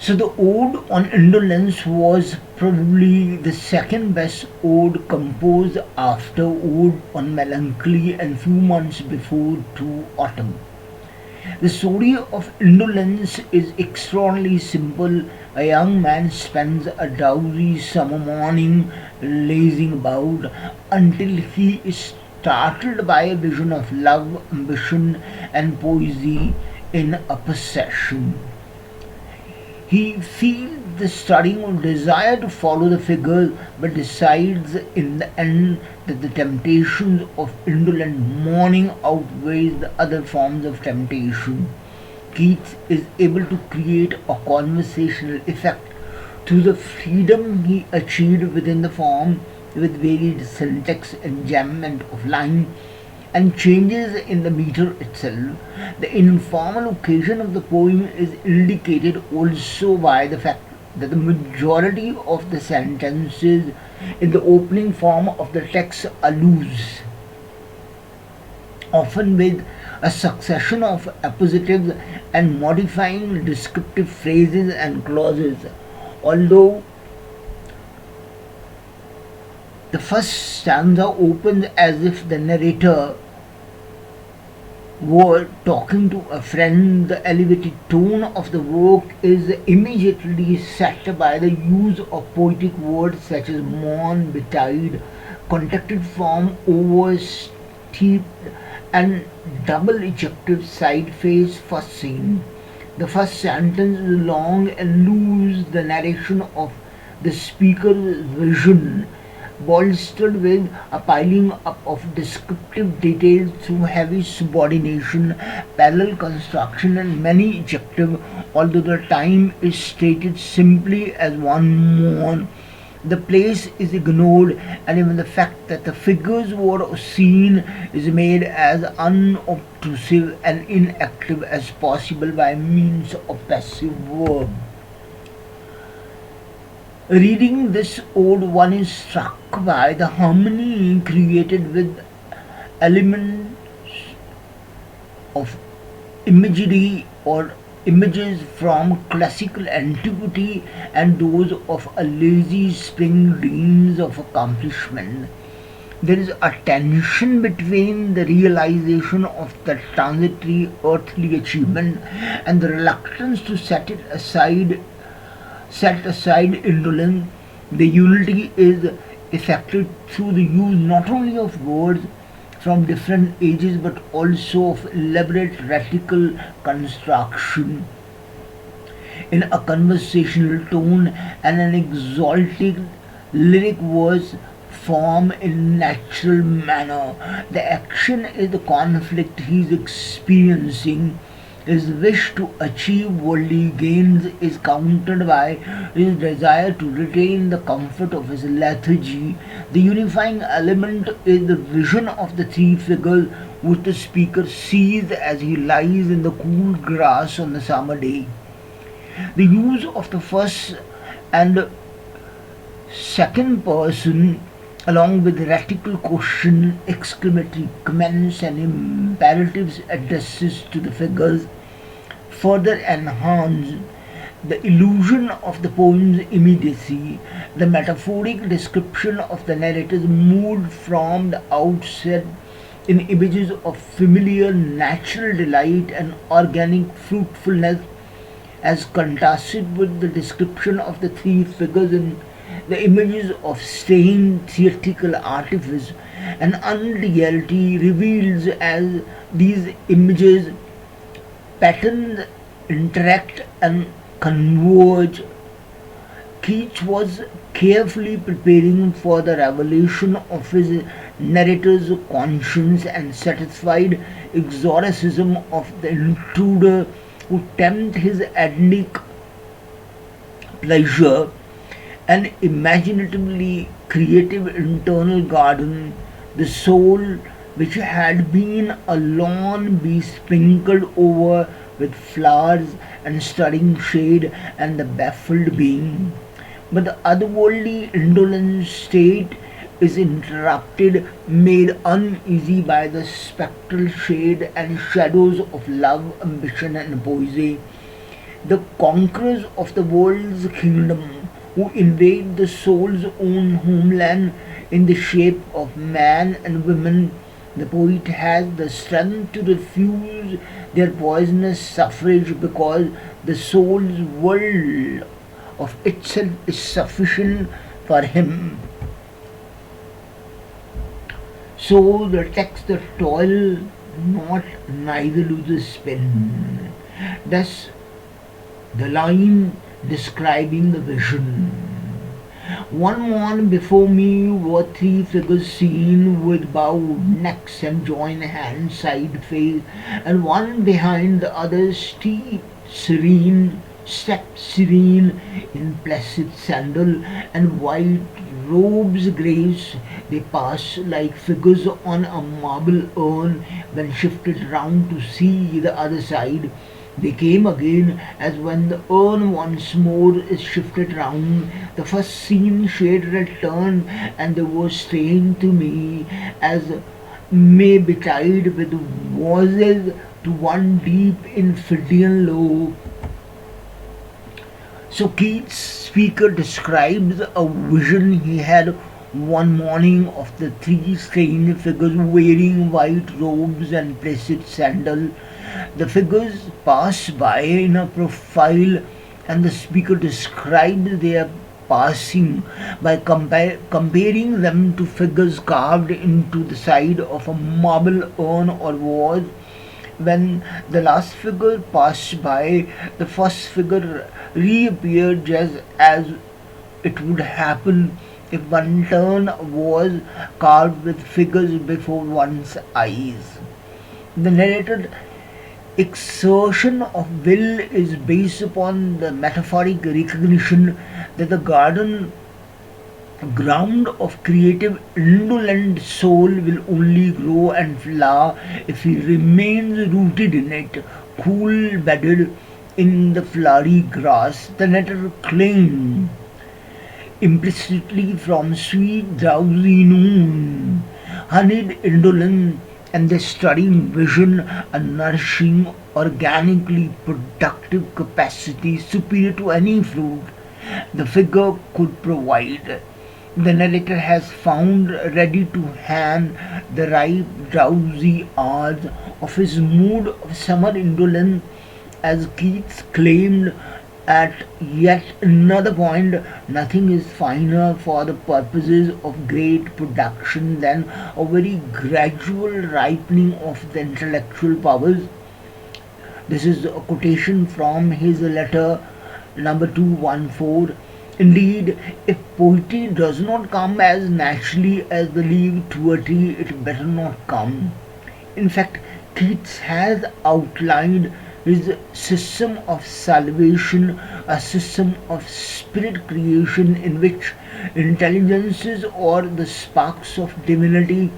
So the Ode on Indolence was probably the second best ode composed after Ode on Melancholy and few months before To Autumn. The story of indolence is extraordinarily simple. A young man spends a drowsy summer morning lazing about until he is startled by a vision of love, ambition, and poesy in a procession. He feels the stirring desire to follow the figure, but decides in the end that the temptations of indolent mourning outweighs the other forms of temptation. Keats is able to create a conversational effect through the freedom he achieved within the form with varied syntax, enjambment of line, and changes in the meter itself. The informal occasion of the poem is indicated also by the fact that the majority of the sentences in the opening form of the text are loose, often with a succession of appositives and modifying descriptive phrases and clauses. Although the first stanza opens as if the narrator were talking to a friend, the elevated tone of the work is immediately set by the use of poetic words such as mourn, betide, contracted form, oversteeped, and double ejective side face first scene. The first sentence is long and loose, the narration of the speaker's vision, bolstered with a piling up of descriptive details through heavy subordination, parallel construction, and many adjectives, although the time is stated simply as one mourn. The place is ignored, and even the fact that the figures were seen is made as unobtrusive and inactive as possible by means of passive verb. Reading this ode, one is struck by the harmony created with elements of imagery or images from classical antiquity and those of a lazy spring dreams of accomplishment. There is a tension between the realization of the transitory earthly achievement and the reluctance to set aside indolence. The unity is effected through the use not only of words from different ages but also of elaborate rhetorical construction in a conversational tone and an exalted lyric verse form in natural manner. The action is the conflict he is experiencing. His wish to achieve worldly gains is countered by his desire to retain the comfort of his lethargy. The unifying element is the vision of the three figures which the speaker sees as he lies in the cool grass on the summer day. The use of the first and second person along with rhetorical question, exclamatory comments, and imperatives addresses to the figures further enhance the illusion of the poem's immediacy. The metaphoric description of the narrator's mood from the outset in images of familiar natural delight and organic fruitfulness as contrasted with the description of the three figures in the images of stained theatrical artifice and unreality reveals as these images patterns interact and converge. Keats was carefully preparing for the revelation of his narrator's conscience and satisfied exorcism of the intruder who tempt his Edenic pleasure. An imaginatively creative internal garden, the soul which had been a lawn besprinkled over with flowers and stirring shade and the baffled being. But the otherworldly indolent state is interrupted, made uneasy by the spectral shade and shadows of love, ambition, and poesy. the conquerors of the world's kingdom, who invade the soul's own homeland in the shape of man and women. The poet has the strength to refuse their poisonous suffrage because the soul's world of itself is sufficient for him. So the text that toil not neither loses pen. Thus the line describing the vision. One morn before me were three figures seen with bowed necks and joined hands side face, and one behind the other stepped serene in placid sandal and white robes grace. They pass like figures on a marble urn when shifted round to see the other side. They came again, as when the urn once more is shifted round. The first seen shade returned, and they were strange to me, as may betide with voices to one deep in Phidian low. So Keats' speaker describes a vision he had one morning of the three strange figures wearing white robes and placid sandal. The figures pass by in a profile, and the speaker describes their passing by comparing them to figures carved into the side of a marble urn or vase. When the last figure passed by, the first figure reappeared just as it would happen if one turn was carved with figures before one's eyes. The narrated exertion of will is based upon the metaphoric recognition that the garden ground of creative indolent soul will only grow and flower if he remains rooted in it, cool bedded in the flowery grass. The letter claimed implicitly from sweet drowsy noon, honeyed indolence and the studying vision, a nourishing, organically productive capacity superior to any fruit the figure could provide. The narrator has found ready to hand the ripe, drowsy hours of his mood of summer indolence, as Keats claimed at yet another point. Nothing is finer for the purposes of great production than a very gradual ripening of the intellectual powers. This is a quotation from his letter number 214. Indeed, if poetry does not come as naturally as the leaf to a tree, it better not come. In fact, Keats has outlined his system of salvation, a system of spirit creation in which intelligences or the sparks of divinity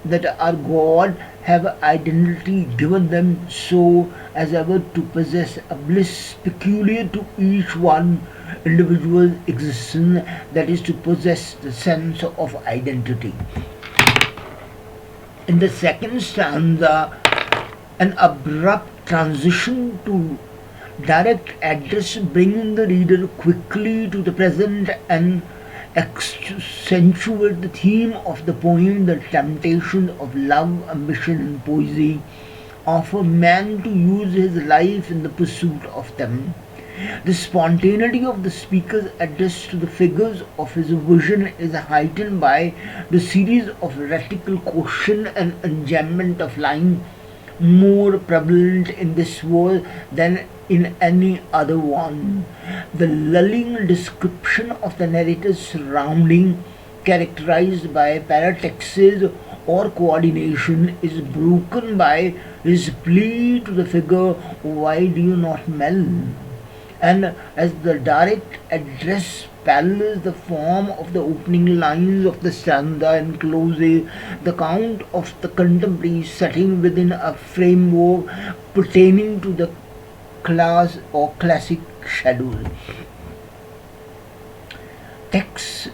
that are God have identity given them so as ever to possess a bliss peculiar to each one individual existence, that is to possess the sense of identity. In the second stanza, an abrupt transition to direct address brings the reader quickly to the present and accentuate the theme of the poem, the temptation of love, ambition, and poesy, of a man to use his life in the pursuit of them. The spontaneity of the speaker's address to the figures of his vision is heightened by the series of rhetorical question and enjambment of lines more prevalent in this world than in any other one. The lulling description of the narrator's surrounding, characterized by paratexes or coordination, is broken by his plea to the figure, "Why do you not melt?" And as the direct address parallels the form of the opening lines of the stanza and closes the count of the contemporary setting within a framework pertaining to the class or classic schedule. Text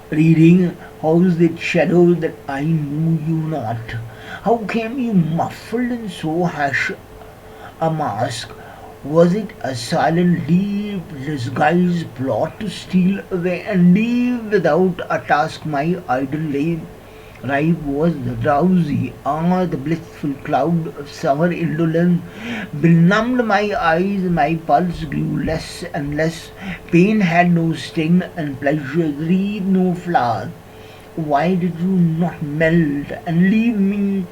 reading: how is it shadow that I knew you not? How came you muffled in so harsh a mask? Was it a silent, deep, disguised plot to steal away and leave without a task my idle life was the drowsy, the blissful cloud of summer indolence benumbed my eyes, my pulse grew less and less, pain had no sting, and pleasure breathed no flower. Why did you not melt and leave me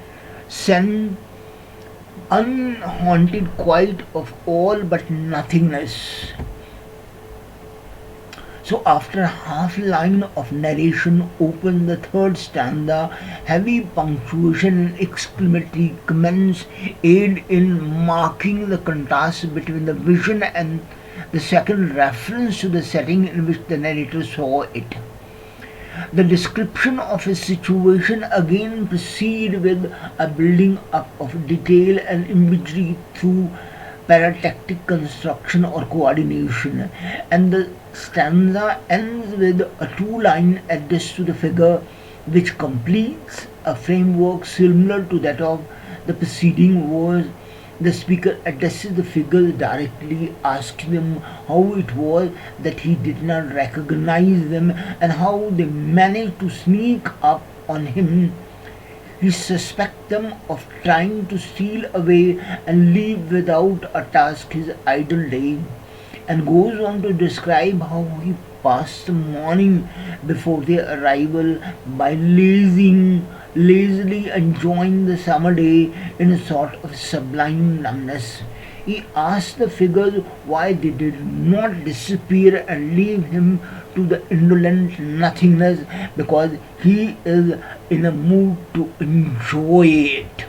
sent unhaunted quite of all but nothingness? So after half line of narration open the third stanza, heavy punctuation and exclamatory comments aid in marking the contrast between the vision and the second reference to the setting in which the narrator saw it. The description of a situation again proceed with a building up of detail and imagery through paratactic construction or coordination, and the stanza ends with a two-line address to the figure which completes a framework similar to that of the preceding verse. The speaker addresses the figures directly, asking them how it was that he did not recognize them and how they managed to sneak up on him. He suspects them of trying to steal away and leave without a task his idle day, and goes on to describe how he passed the morning before their arrival by lazily enjoying the summer day in a sort of sublime numbness. He asked the figures why they did not disappear and leave him to the indolent nothingness, because he is in a mood to enjoy it.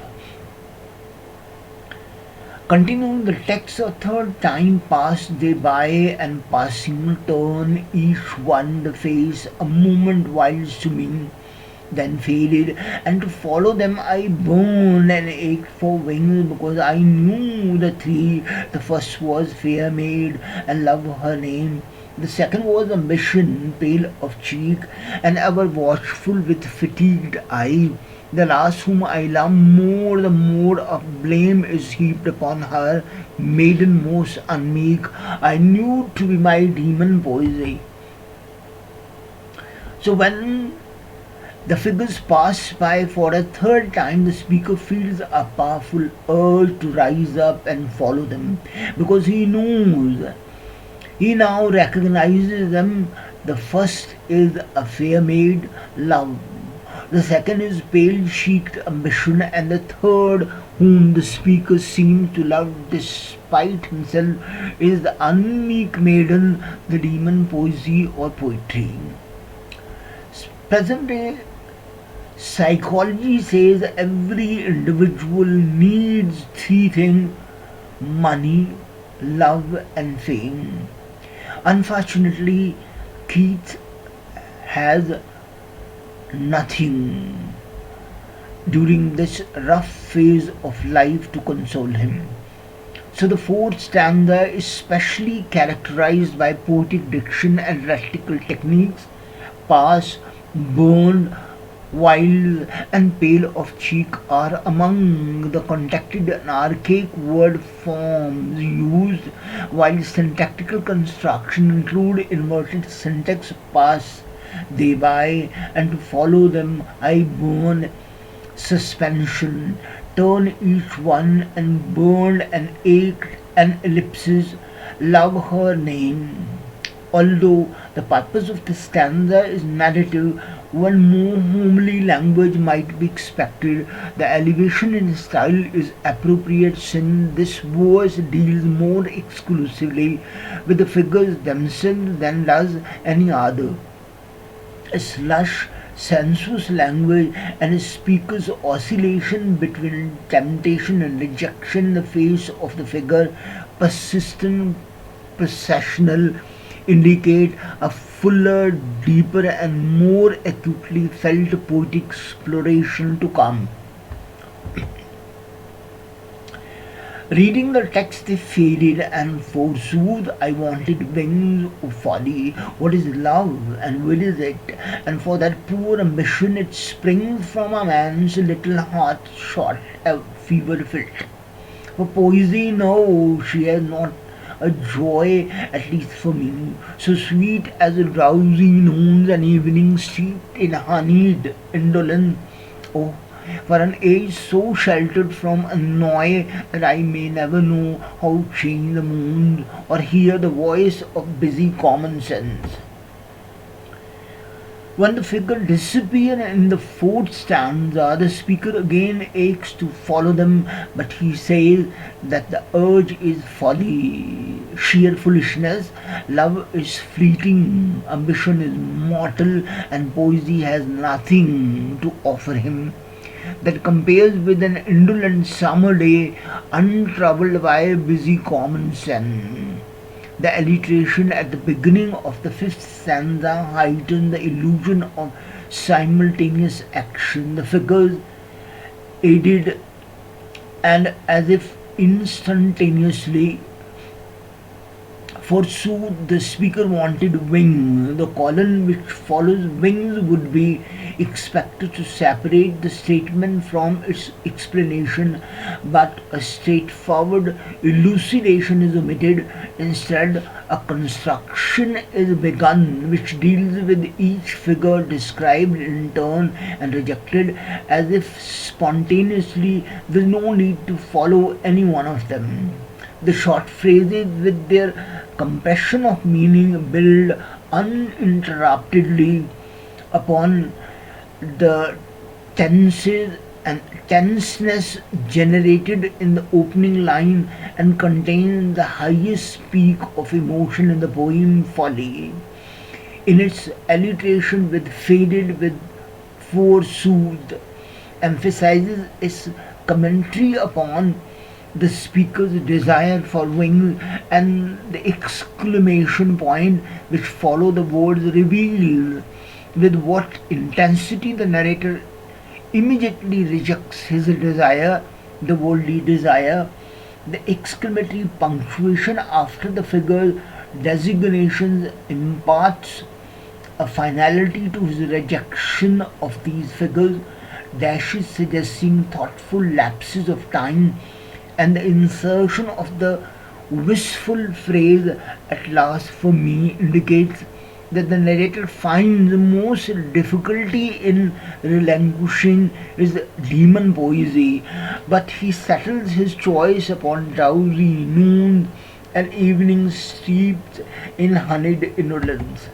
Continuing the text a third time, passed they by, and passing turn each one the face a moment whilst to me, then faded, and to follow them I burned and ached for wings, because I knew the three. The first was fair maid, and love her name. The second was ambition, pale of cheek, and ever watchful with fatigued eye. The last whom I love more, the more of blame is heaped upon her, maiden most unmeek, I knew to be my demon poesy. So when the figures pass by for a third time, the speaker feels a powerful urge to rise up and follow them, because he knows, he now recognizes them. The first is a fair maid, love. The second is pale-cheeked ambition, and the third, whom the speaker seems to love despite himself, is the unmeek maiden, the demon poesy or poetry. Present day psychology says every individual needs three things: money, love, and fame. Unfortunately, Keats has nothing during this rough phase of life to console him. So the fourth stanza is specially characterized by poetic diction and rhetorical techniques. Pass, burn, wild, and pale of cheek are among the contacted and archaic word forms used, while syntactical construction include inverted syntax. Pass they by, and to follow them I burn, suspension, turn each one, and burned and ached, and ellipsis, love her name. Although the purpose of the stanza is narrative, one more homely language might be expected. The elevation in style is appropriate, since this verse deals more exclusively with the figures themselves than does any other. A slush, sensuous language, and a speaker's oscillation between temptation and rejection in the face of the figure, persistent, processional, indicate a fuller, deeper, and more acutely felt poetic exploration to come. Reading the text, they faded, and forsooth I wanted wings of folly. What is love, and where is it? And for that poor ambition, it springs from a man's little heart shot, a fever fit. For poesy, no, she has not a joy, at least for me, so sweet as a drowsy noons and evenings steeped in honeyed indolence. Oh, for an age so sheltered from annoy that I may never know how to change the mood or hear the voice of busy common sense. When the figure disappears in the fourth stanza, the speaker again aches to follow them, but he says that the urge is folly, sheer foolishness, love is fleeting, ambition is mortal, and poesy has nothing to offer him that compares with an indolent summer day untroubled by a busy common sense. The alliteration at the beginning of the fifth stanza heightens the illusion of simultaneous action. The figures aided and as if instantaneously. Forsooth, the speaker wanted wing. The colon which follows wings would be expected to separate the statement from its explanation, but a straightforward elucidation is omitted. Instead, a construction is begun which deals with each figure described in turn and rejected as if spontaneously. There is no need to follow any one of them. The short phrases with their compression of meaning build uninterruptedly upon the tenses and tenseness generated in the opening line and contain the highest peak of emotion in the poem Folly. In its alliteration with faded with forsooth emphasizes its commentary upon the speaker's desire for wings, and the exclamation point which follow the words reveal with what intensity the narrator immediately rejects his desire, the worldly desire. The exclamatory punctuation after the figure's designations imparts a finality to his rejection of these figures, dashes suggesting thoughtful lapses of time, and the insertion of the wistful phrase at last for me indicates that the narrator finds most difficulty in relinquishing his demon poesy, but he settles his choice upon drowsy noons and evenings steeped in honeyed indolence.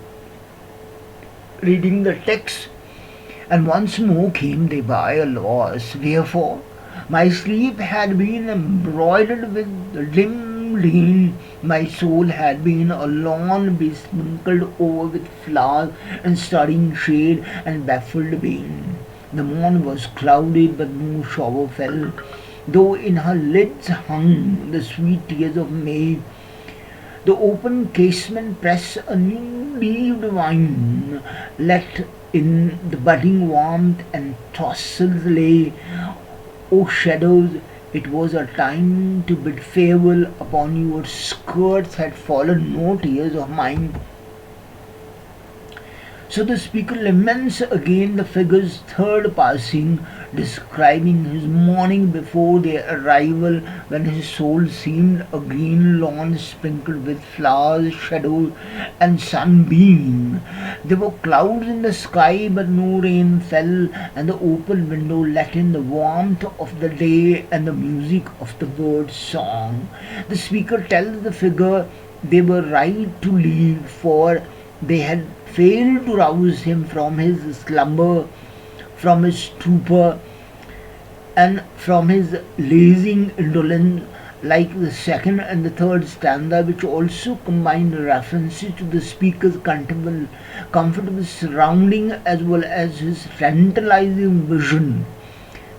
Reading the text, and once more came they by a loss, wherefore my sleep had been embroidered with dim rain, my soul had been a lawn besprinkled over with flowers and studying shade and baffled being. The morn was clouded, but no shower fell, though in her lids hung the sweet tears of May. The open casement pressed a new-leaved vine, let in the budding warmth, and tassels lay. O shadows, it was a time to bid farewell. Upon your skirts had fallen no tears of mine. So the speaker laments again the figure's third passing, describing his morning before their arrival, when his soul seemed a green lawn sprinkled with flowers, shadows, and sunbeam. There were clouds in the sky, but no rain fell, and the open window let in the warmth of the day and the music of the bird's song. The speaker tells the figure they were right to leave, for they had failed to rouse him from his slumber, from his stupor, and from his lazing indolence, like the second and the third stanza, which also combined references to the speaker's comfortable surrounding as well as his tantalizing vision.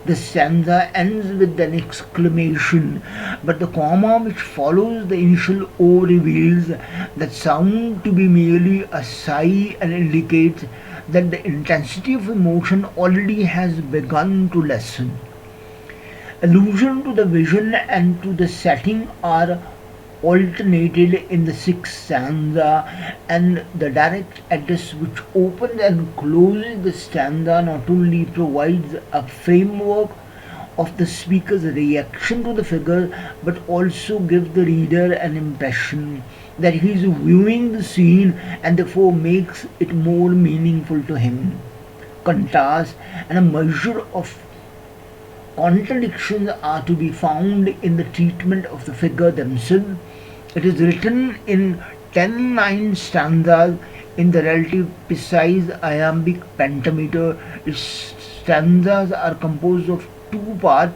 The stanza ends with an exclamation, but the comma which follows the initial O reveals that sound to be merely a sigh and indicates that the intensity of emotion already has begun to lessen. Allusion to the vision and to the setting are alternated in the sixth stanza, and the direct address which opens and closes the stanza not only provides a framework of the speaker's reaction to the figure, but also give the reader an impression that he is viewing the scene and therefore makes it more meaningful to him. Contrast and a measure of contradictions are to be found in the treatment of the figure themselves. It is written in 10 line stanzas in the relative precise iambic pentameter. Its stanzas are composed of two parts,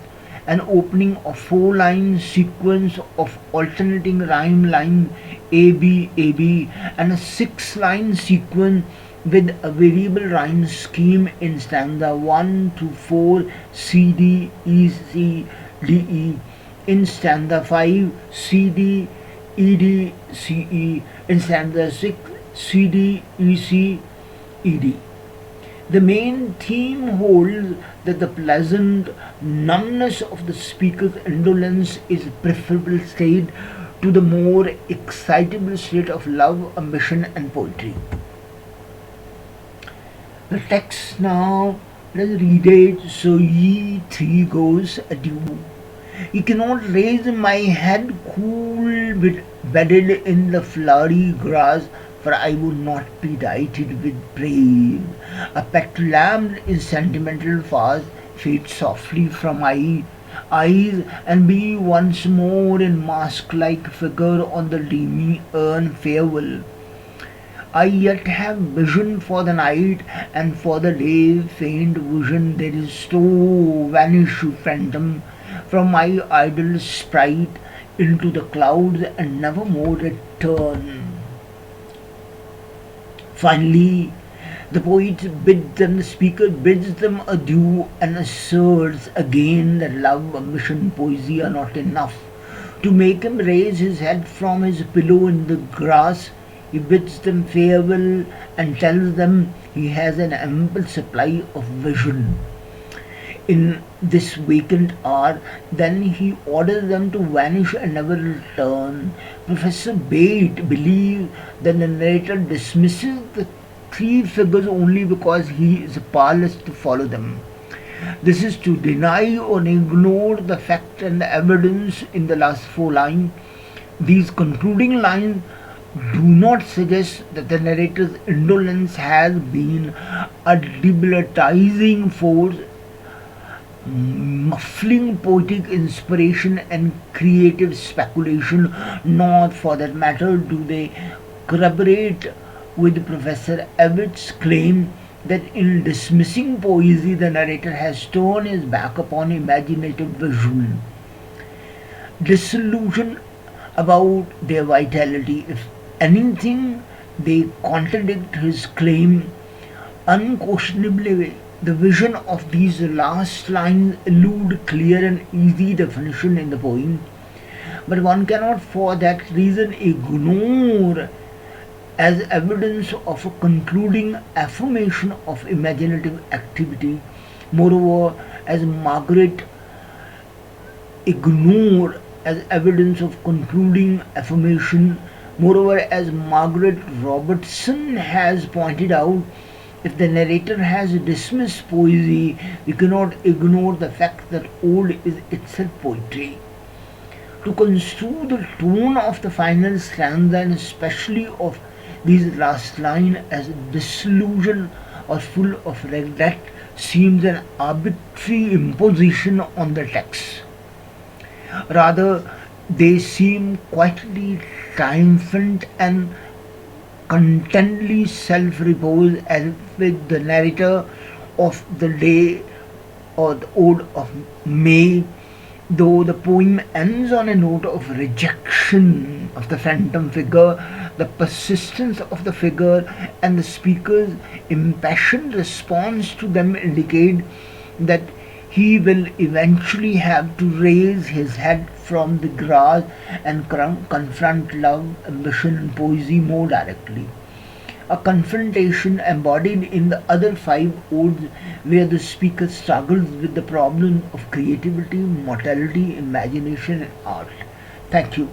an opening of 4 line sequence of alternating rhyme line AB AB and a 6 line sequence with a variable rhyme scheme in stanza 1 to 4 CD E C D E, in stanza 5 CD E D C E, in stanza 6 CD E C E D. The main theme holds that the pleasant numbness of the speaker's indolence is a preferable state to the more excitable state of love, ambition, and poetry. The text now, let us read it. So ye three goes adieu. You cannot raise my head cool with bedded in the flowery grass, for I would not be dieted with praise. A pet lamb in sentimental fast fades softly from my eyes, and be once more in mask-like figure on the dreamy urn farewell. I yet have vision for the night, and for the day faint vision there is so vanish phantom from my idle sprite into the clouds and never more return. Finally, the poet bids them, the speaker bids them adieu and asserts again that love, ambition, poesy are not enough to make him raise his head from his pillow in the grass. He bids them farewell and tells them he has an ample supply of vision in this vacant hour. Then he orders them to vanish and never return. Professor Bate believes that the narrator dismisses the three figures only because he is powerless to follow them. This is to deny or ignore the fact and the evidence in the last 4 lines. These concluding lines do not suggest that the narrator's indolence has been a debilitating force, muffling poetic inspiration and creative speculation, nor for that matter do they corroborate with Professor Abbott's claim that in dismissing poesy the narrator has turned his back upon imaginative vision. Disillusioned about their vitality, if anything, they contradict his claim. Unquestionably, the vision of these last lines elude clear and easy definition in the poem, but one cannot for that reason ignore as evidence of a concluding affirmation of imaginative activity. Moreover, as Margaret ignore as evidence of concluding affirmation, moreover, as Margaret Robertson has pointed out, if the narrator has dismissed poesy, we cannot ignore the fact that old is itself poetry. To construe the tone of the final stanza and especially of these last lines as disillusion or full of regret seems an arbitrary imposition on the text. Rather, they seem quietly triumphant and contentedly self-reposed, as with the narrator of the day or the ode of May, though the poem ends on a note of rejection of the phantom figure. The persistence of the figure and the speaker's impassioned response to them indicate that he will eventually have to raise his head from the grass and confront love, ambition, and poesy more directly. A confrontation embodied in the other 5 odes, where the speaker struggles with the problem of creativity, mortality, imagination, and art. Thank you.